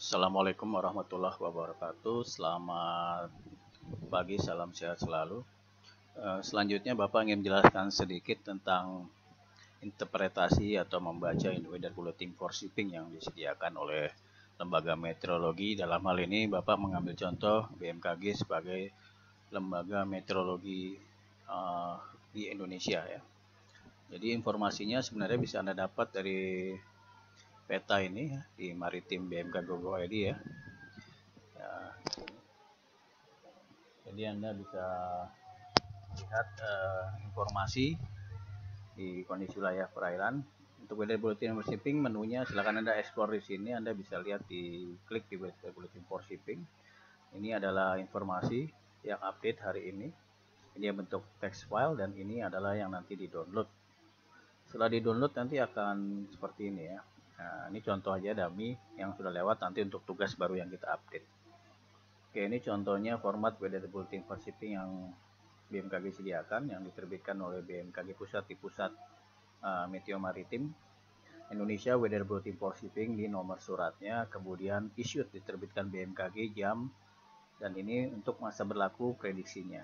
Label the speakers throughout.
Speaker 1: Assalamualaikum warahmatullahi wabarakatuh. Selamat pagi, salam sehat selalu. Selanjutnya Bapak ingin menjelaskan sedikit tentang interpretasi atau membaca weather bulletin for shipping yang disediakan oleh lembaga meteorologi. Dalam hal ini Bapak mengambil contoh BMKG sebagai lembaga meteorologi di Indonesia ya. Jadi informasinya sebenarnya bisa Anda dapat dari peta ini ya, di Maritim BMKG.go.id ya. Jadi Anda bisa lihat informasi di kondisi wilayah perairan. Untuk weather bulletin for shipping menunya silakan Anda explore di sini. Anda bisa lihat klik di weather bulletin for shipping. Ini adalah informasi yang update hari ini. Ini bentuk text file dan ini adalah yang nanti di-download. Setelah di-download nanti akan seperti ini ya. Nah, ini contoh aja dummy yang sudah lewat nanti untuk tugas baru yang kita update. Oke, ini contohnya format weather bulletin for shipping yang BMKG sediakan, yang diterbitkan oleh BMKG Pusat di Pusat Meteo Maritim Indonesia Weather Bulletin for Shipping di nomor suratnya, kemudian issued diterbitkan BMKG jam, dan ini untuk masa berlaku prediksinya.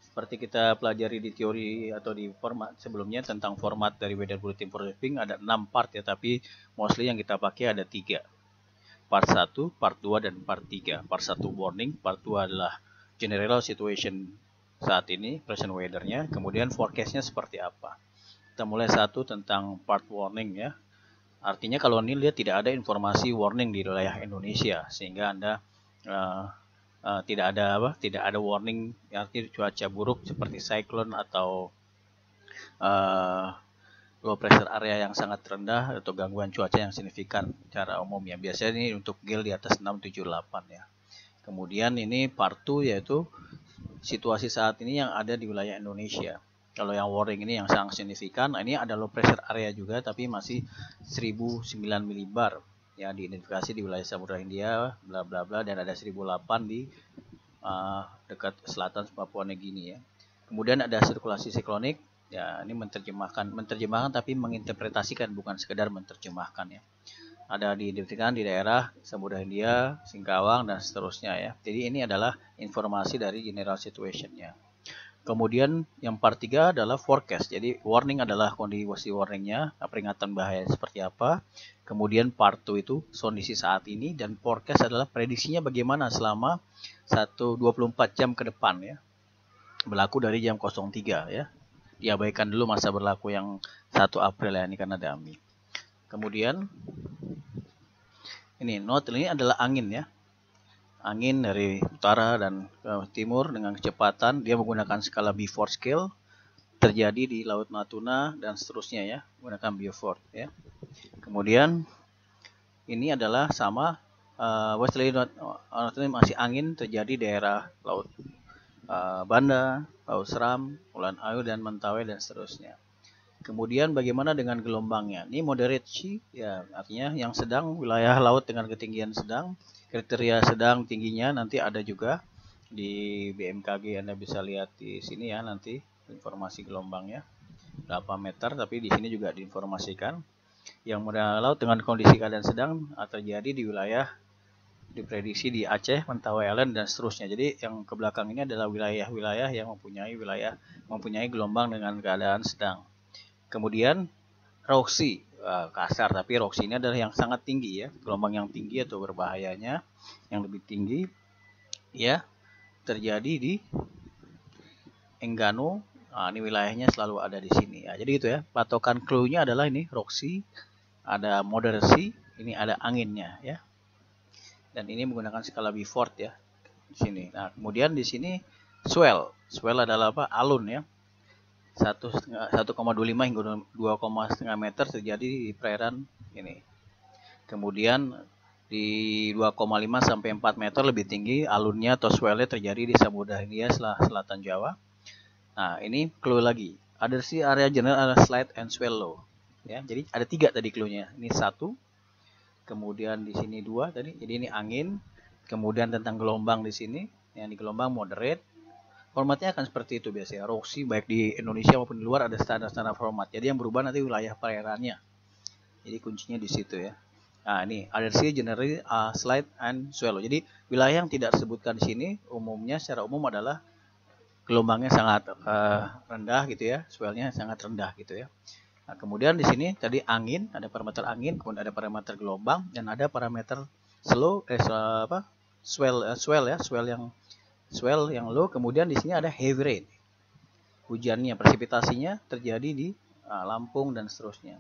Speaker 1: Seperti kita pelajari di teori atau di format sebelumnya tentang format dari Weather Bulletin for Shipping ada 6 part ya, tapi mostly yang kita pakai ada 3. Part 1, part 2, dan part 3. Part 1 warning, part 2 adalah general situation saat ini, present weather-nya, kemudian forecast-nya seperti apa. Kita mulai satu tentang part warning ya. Artinya kalau ini lihat tidak ada informasi warning di wilayah Indonesia, sehingga Anda tidak ada warning arti cuaca buruk seperti cyclone atau low pressure area yang sangat rendah atau gangguan cuaca yang signifikan secara umum ya. Biasanya ini untuk gale di atas 678 ya. Kemudian ini part 2 yaitu situasi saat ini yang ada di wilayah Indonesia. Kalau yang warning ini yang sangat signifikan, ini ada low pressure area juga tapi masih 1009 milibar ya, diidentifikasi di wilayah Samudra Hindia bla bla bla, dan ada 1008 di dekat selatan Papua Nugini ya. Kemudian ada sirkulasi siklonik ya, ini menerjemahkan tapi menginterpretasikan, bukan sekedar menerjemahkan ya. Ada diidentifikasikan di daerah Samudra Hindia, Singkawang, dan seterusnya ya. Jadi ini adalah informasi dari general situation-nya. Kemudian yang part 3 adalah forecast. Jadi warning adalah kondisi warningnya, peringatan bahaya seperti apa. Kemudian part 2 itu kondisi saat ini, dan forecast adalah prediksinya bagaimana selama 24 jam ke depan ya. Berlaku dari jam 03 ya. Diabaikan dulu masa berlaku yang 1 April ya, ini karena dummy. Kemudian ini note, ini adalah angin ya. Angin dari utara dan timur dengan kecepatan, dia menggunakan skala Beaufort scale, terjadi di Laut Natuna dan seterusnya ya, menggunakan Beaufort ya. Kemudian ini adalah sama westerly masih angin terjadi daerah Laut Banda, Laut Seram, Kepulauan Ayu dan Mentawai dan seterusnya. Kemudian bagaimana dengan gelombangnya? Ini moderate sea ya, artinya yang sedang, wilayah laut dengan ketinggian sedang. Kriteria sedang tingginya nanti ada juga di BMKG, Anda bisa lihat di sini ya, nanti informasi gelombangnya berapa meter, tapi di sini juga diinformasikan. Yang wilayah laut dengan kondisi keadaan sedang terjadi di wilayah diprediksi di Aceh, Mentawai Island dan seterusnya. Jadi yang ke belakang ini adalah wilayah-wilayah yang mempunyai gelombang dengan keadaan sedang. Kemudian Roxy, kasar, tapi Roxy ini adalah yang sangat tinggi ya, gelombang yang tinggi atau berbahayanya yang lebih tinggi ya, terjadi di Enggano. Nah, ini wilayahnya selalu ada di sini ya. Jadi gitu ya, patokan clue-nya adalah ini Roxy, ada moderate sea, ini ada anginnya ya. Dan ini menggunakan skala Beaufort ya di sini. Nah, kemudian di sini swell. Swell adalah apa? Alun ya. 1,25 hingga 2,5 meter terjadi di perairan ini. Kemudian di 2,5 sampai 4 meter lebih tinggi alunnya atau swellnya terjadi di Samudra Hindia selatan Jawa. Nah, ini clue lagi. Ada sih area general, ada slide and swell low. Ya, jadi ada 3 tadi clue-nya. Ini 1, kemudian di sini 2 tadi. Jadi ini angin, kemudian tentang gelombang di sini. Yang di gelombang moderate. Formatnya akan seperti itu biasanya. Roxy baik di Indonesia maupun di luar ada standar-standar format. Jadi yang berubah nanti wilayah perairannya. Jadi kuncinya di situ ya. Nah, ini RC generally slide and swallow. Jadi wilayah yang tidak disebutkan di sini umumnya secara umum adalah gelombangnya sangat rendah gitu ya, swellnya sangat rendah gitu ya. Nah, kemudian di sini tadi angin, ada parameter angin, kemudian ada parameter gelombang dan ada parameter swell yang low. Kemudian di sini ada heavy rain. Hujannya, presipitasinya terjadi di Lampung dan seterusnya.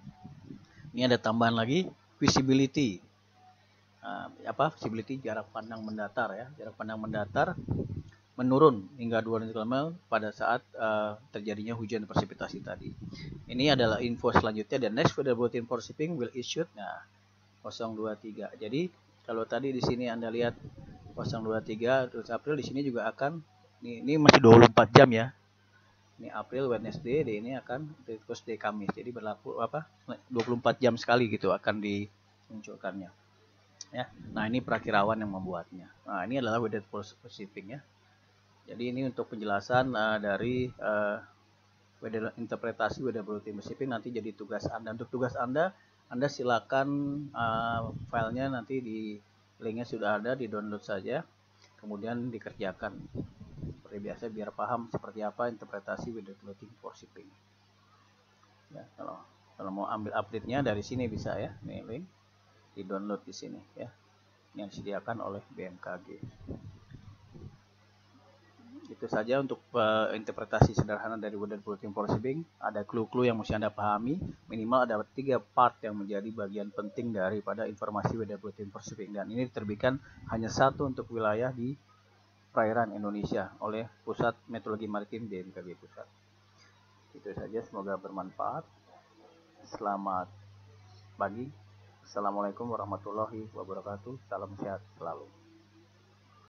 Speaker 1: Ini ada tambahan lagi visibility. Visibility jarak pandang mendatar ya. Jarak pandang mendatar menurun hingga 200 km pada saat terjadinya hujan presipitasi tadi. Ini adalah info selanjutnya. Dan next weather bulletin for shipping will issued 023. Jadi kalau tadi di sini Anda lihat 023 April, di sini juga akan ini masih 24 jam ya. Ini April Wednesday, ini akan Tuesday Kamis. Jadi berlaku 24 jam sekali gitu akan dimunculkannya. Ya. Nah, ini perakirawan yang membuatnya. Nah, ini adalah weather shipping ya. Jadi ini untuk penjelasan dari interpretasi weather bulletin shipping nanti jadi tugas Anda. Untuk tugas Anda silakan filenya nanti di linknya sudah ada, di download saja, kemudian dikerjakan seperti biasa biar paham seperti apa interpretasi weather bulletin for shipping. Ya, kalau mau ambil update-nya dari sini bisa ya, ini link di download di sini ya, yang disediakan oleh BMKG. Itu saja untuk interpretasi sederhana dari weather bulletin for shipping. Ada clue-clue yang mesti Anda pahami. Minimal ada 3 part yang menjadi bagian penting daripada informasi weather bulletin for shipping. Dan ini diterbitkan hanya satu untuk wilayah di perairan Indonesia oleh Pusat Meteorologi Maritim BMKG Pusat. Itu saja, semoga bermanfaat. Selamat pagi. Assalamualaikum warahmatullahi wabarakatuh. Salam sehat selalu.